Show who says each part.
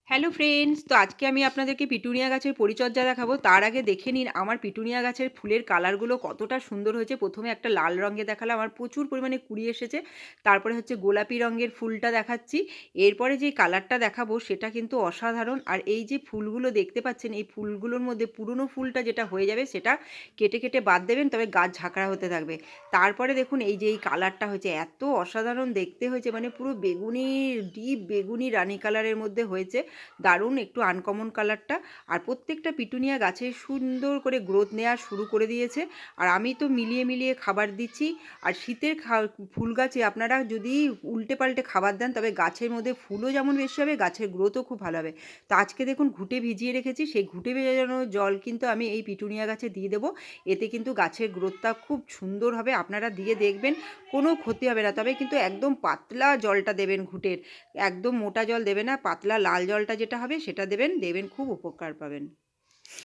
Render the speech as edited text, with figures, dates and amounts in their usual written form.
Speaker 1: Hello friends, তো আজকে আমি আপনাদেরকে পিটুনিয়া গাছের পরিচর্যা দেখাবো। তার আগে দেখে নিন আমার পিটুনিয়া গাছের ফুলের কালারগুলো কতটা সুন্দর হয়েছে। প্রথমে একটা লাল রঙে দেখালাম, আমার প্রচুর পরিমাণে কুড়ি এসেছে। তারপরে হচ্ছে গোলাপি রঙের ফুলটা দেখাচ্ছি। এরপরে যে কালারটা দেখাবো সেটা কিন্তু অসাধারণ। আর এই যে ফুলগুলো দেখতে পাচ্ছেন, এই ফুলগুলোর মধ্যে পুরনো ফুলটা যেটা হয়ে যাবে সেটা কেটে কেটে বাদ দেবেন, তবে গাছ ঝাঁকড়া হতে থাকবে। তারপরে দেখুন এই যে এই কালারটা হয়েছে, এত অসাধারণ দেখতে হয়েছে, মানে পুরো বেগুনি, ডিপ বেগুনি রানী কালারের মধ্যে হয়েছে। দারুণ একটু আনকমন কালারটা। আর প্রত্যেকটা পিটুনিয়া গাছে সুন্দর করে গ্রোথ নেওয়া শুরু করে দিয়েছে। আর আমি তো মিলিয়ে মিলিয়ে খাবার দিচ্ছি। আর শীতের ফুল গাছে আপনারা যদি উল্টে পাল্টে খাবার দেন, তবে গাছের মধ্যে ফুলও যেমন বেশি হবে, গাছের গ্রোথও খুব ভালো হবে। তো আজকে দেখুন ঘুঁটে ভিজিয়ে রেখেছি, সেই ঘুঁটে ভেজানো জল কিন্তু আমি এই পিটুনিয়া গাছে দিয়ে দেবো। এতে কিন্তু গাছের গ্রোথটা খুব সুন্দর হবে। আপনারা দিয়ে দেখবেন, কোনো ক্ষতি হবে না। তবে কিন্তু একদম পাতলা জলটা দেবেন ঘুঁটের, একদম মোটা জল দেবে না, পাতলা লাল জলটা যেটা হবে সেটা দেবেন, দেখবেন খুব উপকার পাবেন।